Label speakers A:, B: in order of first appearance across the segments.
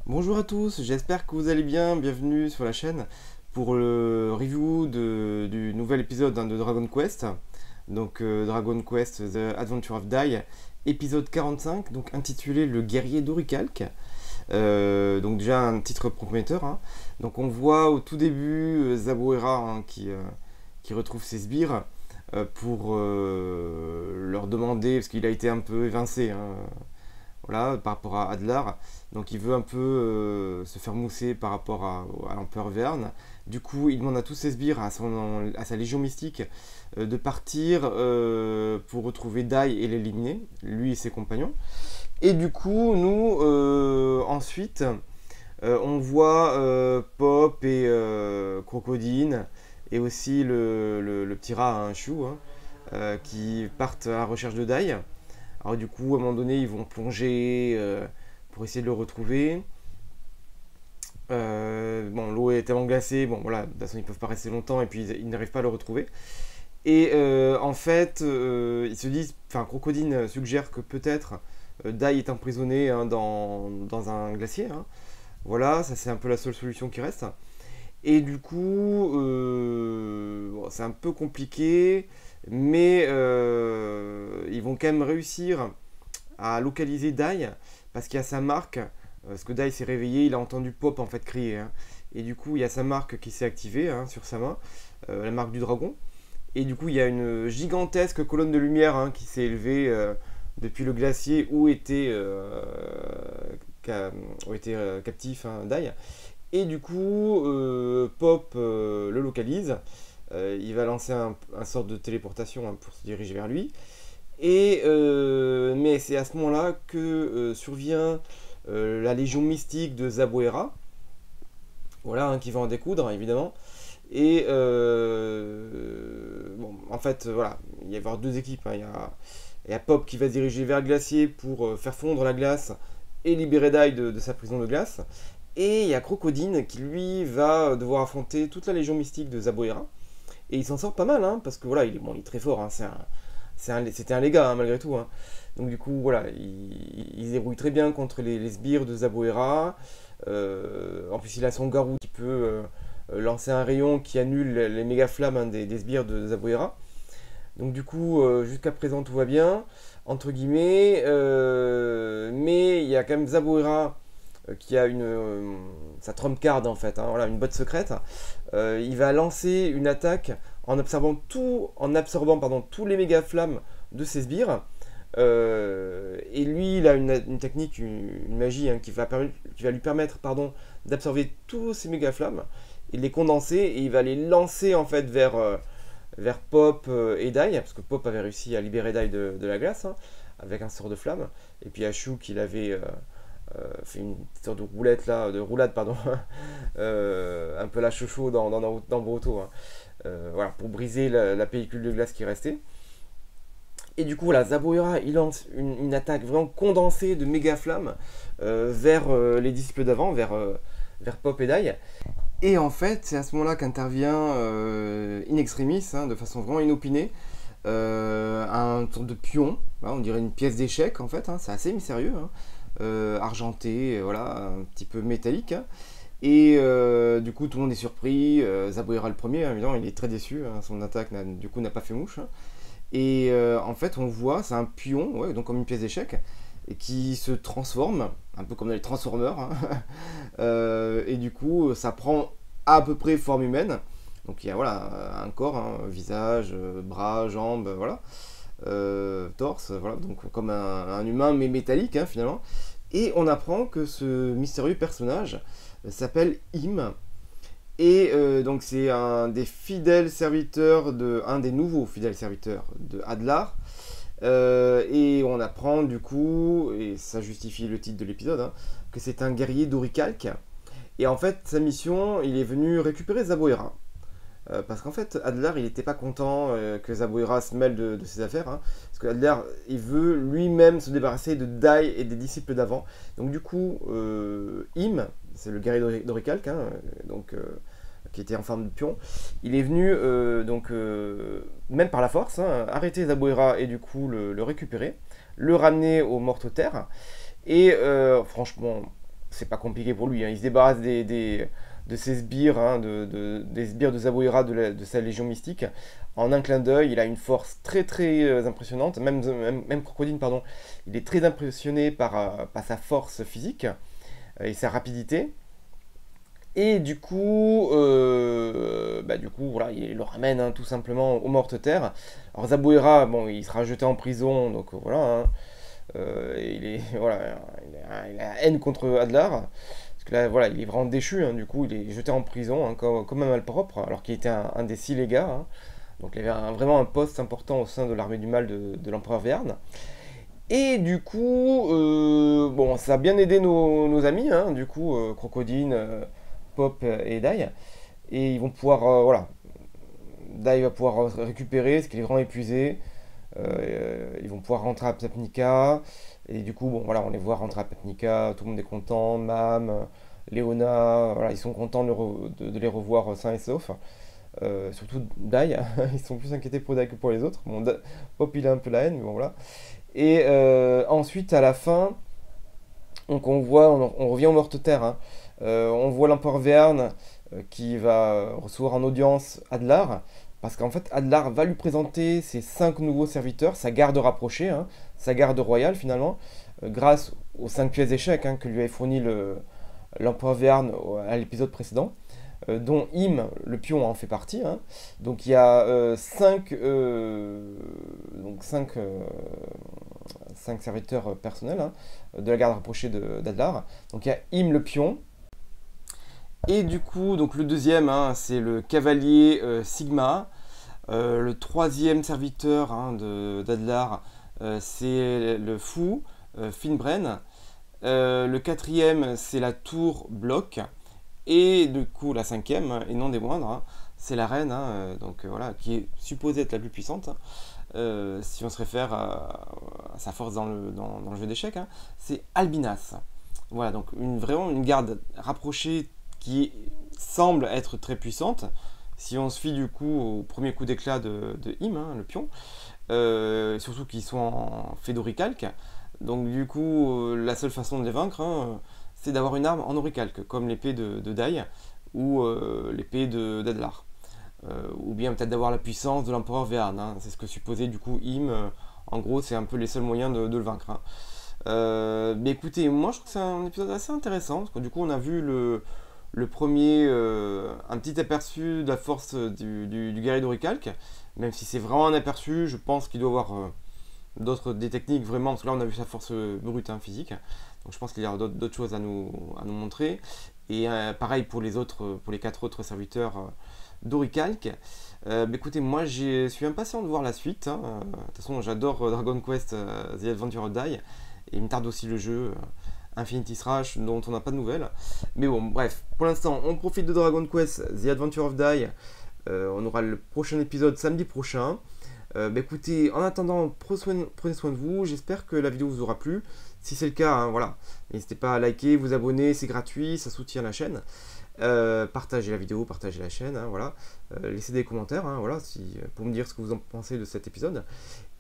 A: Bonjour à tous, j'espère que vous allez bien, bienvenue sur la chaîne pour le review du nouvel épisode de Dragon Quest. Donc Dragon Quest The Adventure of Dai, épisode 45, donc intitulé Le guerrier d'Orichalque. Donc déjà un titre prometteur, hein. Donc on voit au tout début Zaboera, hein, qui retrouve ses sbires pour leur demander, parce qu'il a été un peu évincé, hein, voilà, par rapport à Adlar. Donc il veut un peu se faire mousser par rapport à l'empereur Verne. Du coup, il demande à tous ses sbires, à sa légion mystique, de partir pour retrouver Dai et l'éliminer, lui et ses compagnons. Et du coup, nous, ensuite, on voit Pop et Crocodine, et aussi le petit rat, un chou, hein, qui partent à la recherche de Dai. Alors du coup, à un moment donné, ils vont plonger pour essayer de le retrouver. Bon, l'eau est tellement glacée, bon voilà, de toute façon ils peuvent pas rester longtemps et puis ils n'arrivent pas à le retrouver. Et en fait, ils se disent, enfin Crocodine suggère que peut-être Dai est emprisonné, hein, dans un glacier, hein. Voilà, ça c'est un peu la seule solution qui reste. Et du coup, bon, c'est un peu compliqué, mais ils vont quand même réussir à localiser Dai parce qu'il y a sa marque. Parce que Dai s'est réveillé, il a entendu Pop en fait crier, hein. Et du coup, il y a sa marque qui s'est activée, hein, sur sa main, la marque du dragon. Et du coup, il y a une gigantesque colonne de lumière, hein, qui s'est élevée depuis le glacier où était captif, hein, Dai. Et du coup, Pop le localise. Il va lancer un sort de téléportation, hein, pour se diriger vers lui. Mais c'est à ce moment-là que survient la légion mystique de Zaboera, voilà, hein, qui va en découdre évidemment. Et bon, en fait, voilà, il va y avoir deux équipes, hein. Il y a Pop qui va se diriger vers le glacier pour faire fondre la glace et libérer Dai de sa prison de glace. Et il y a Crocodine qui lui va devoir affronter toute la légion mystique de Zaboera. Et il s'en sort pas mal, hein, parce que voilà, il est très fort, hein, c'était un légat, hein, malgré tout, hein. Donc du coup, voilà, il se débrouille très bien contre les sbires de Zaboera. En plus, il a son garou qui peut lancer un rayon qui annule les méga flammes, hein, des sbires de Zaboera. Donc du coup, jusqu'à présent, tout va bien, entre guillemets. Mais il y a quand même Zaboera qui a sa trump card en fait, hein, voilà, une botte secrète. Il va lancer une attaque en absorbant pardon, tous les méga flammes de ses sbires. Et lui, il a une technique, une magie, hein, qui va lui permettre, pardon, d'absorber tous ces méga flammes et de les condenser, et il va les lancer en fait vers Pop et Dai, parce que Pop avait réussi à libérer Dai de la glace, hein, avec un sort de flamme. Et puis Ashu qui l'avait fait une sorte de roulette là, de roulade pardon, un peu la chouchou dans Boruto, hein, voilà, pour briser la pellicule de glace qui restait. Et du coup, voilà, Zaboera, il lance une attaque vraiment condensée de méga flammes vers les disciples d'avant, vers Pop et Dai. Et en fait, c'est à ce moment-là qu'intervient In Extremis, hein, de façon vraiment inopinée, un sorte de pion, hein, on dirait une pièce d'échec en fait, hein, c'est assez mystérieux, hein, argenté, voilà, un petit peu métallique, hein. Et du coup, tout le monde est surpris. Zaboera le premier, hein, évidemment, il est très déçu, hein, son attaque du coup n'a pas fait mouche, hein. Et en fait, on voit, c'est un pion, ouais, donc comme une pièce d'échec, et qui se transforme, un peu comme dans les Transformers, hein. Et du coup, ça prend à peu près forme humaine. Donc il y a voilà, un corps, hein, visage, bras, jambes, voilà, torse, voilà, donc comme un humain mais métallique, hein, finalement. Et on apprend que ce mystérieux personnage s'appelle Im. Et donc c'est un des nouveaux fidèles serviteurs de Adlar. Et on apprend du coup, et ça justifie le titre de l'épisode, hein, que c'est un guerrier d'Orichalque. Et en fait, sa mission, il est venu récupérer Zaboera. Parce qu'en fait, Adlar, il n'était pas content que Zaboera se mêle de ses affaires, hein, parce que Adlar, il veut lui-même se débarrasser de Dai et des disciples d'avant. Donc du coup, Im, c'est le guerrier d'Orichalque, hein, donc, qui était en forme de pion, il est venu, même par la force, hein, arrêter Zaboera et du coup le récupérer, le ramener aux mortes terres. Et franchement, c'est pas compliqué pour lui, hein. Il se débarrasse de ses sbires, hein, des sbires de Zaboira de sa légion mystique. En un clin d'œil, il a une force très très impressionnante. Même Crocodile, pardon, il est très impressionné par sa force physique et sa rapidité. Et du coup, voilà, il le ramène, hein, tout simplement aux mortes terres. Alors Zaboira, bon, il sera jeté en prison, donc voilà, hein. Voilà, il a la haine contre Adlar. Parce que là, voilà, il est vraiment déchu, hein, du coup, il est jeté en prison, hein, comme un malpropre, alors qu'il était un des 6 légats, hein. Donc il avait vraiment un poste important au sein de l'armée du mal de l'empereur Verne. Et du coup, bon, ça a bien aidé nos amis, hein, du coup, Crocodine, Pop et Dai. Et ils vont pouvoir, voilà, Dai va pouvoir récupérer, ce qu'il est vraiment épuisé. Ils vont pouvoir rentrer à Ptapnika. Et du coup, bon, voilà, on les voit rentrer à Ptapnika, tout le monde est content, Mam, Léona, voilà, ils sont contents de les revoir sains et saufs. Surtout Dai, ils sont plus inquiétés pour Dai que pour les autres. Bon, Pop il a un peu la haine, mais bon voilà. Et ensuite, à la fin, donc on revient aux mortes terres, hein. On voit l'empereur Verne qui va recevoir en audience Adlar, parce qu'en fait Adlar va lui présenter ses 5 nouveaux serviteurs, sa garde rapprochée, hein, sa garde royale finalement, grâce aux 5 pièces d'échecs, hein, que lui avait fourni l'empereur Verne à l'épisode précédent, dont Im, le pion, en fait partie, hein. Donc il y a 5 serviteurs personnels, hein, de la garde rapprochée d'Adlar. Donc il y a Im le pion. Et du coup, donc le deuxième, hein, c'est le cavalier Sigma. Le troisième serviteur, hein, d'Adlar, c'est le fou Finbren. Le quatrième, c'est la tour Bloc. Et du coup, la cinquième, hein, et non des moindres, hein, c'est la reine, hein, donc voilà, qui est supposée être la plus puissante, hein, si on se réfère à sa force dans le jeu d'échecs, hein, c'est Albinas. Voilà, donc vraiment une garde rapprochée qui semble être très puissante, si on se fie du coup au premier coup d'éclat de Im, hein, le pion, surtout qu'ils sont en Fédoricalque. Donc du coup, la seule façon de les vaincre, hein, c'est d'avoir une arme en oricalque, comme l'épée de Dai ou l'épée d'Adlar. Ou bien peut-être d'avoir la puissance de l'empereur Verne, hein. C'est ce que supposait du coup Im. En gros, c'est un peu les seuls moyens de le vaincre, hein. Mais écoutez, moi je trouve que c'est un épisode assez intéressant, parce que du coup on a vu le premier, un petit aperçu de la force du guerrier d'oricalque, même si c'est vraiment un aperçu, je pense qu'il doit avoir des techniques vraiment, parce que là on a vu sa force brute, hein, physique, donc je pense qu'il y a d'autres choses à nous montrer. Et pareil pour les 4 autres serviteurs d'oricalque. Écoutez, moi je suis impatient de voir la suite, hein. De toute façon j'adore Dragon Quest The Adventure of Dai, et il me tarde aussi le jeu Infinity Thrash, dont on n'a pas de nouvelles. Mais bon, bref, pour l'instant on profite de Dragon Quest The Adventure of Dai. On aura le prochain épisode samedi prochain. Écoutez, en attendant, prenez soin de vous. J'espère que la vidéo vous aura plu. Si c'est le cas, hein, voilà, n'hésitez pas à liker, vous abonner, c'est gratuit, ça soutient la chaîne. Partagez la vidéo, partagez la chaîne, hein, voilà. Laissez des commentaires, hein, voilà, pour me dire ce que vous en pensez de cet épisode.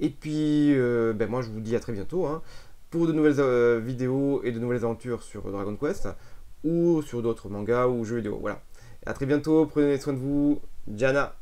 A: Et puis, moi je vous dis à très bientôt, hein, pour de nouvelles vidéos et de nouvelles aventures sur Dragon Quest, ou sur d'autres mangas ou jeux vidéo. Voilà. À très bientôt, prenez soin de vous. Jana.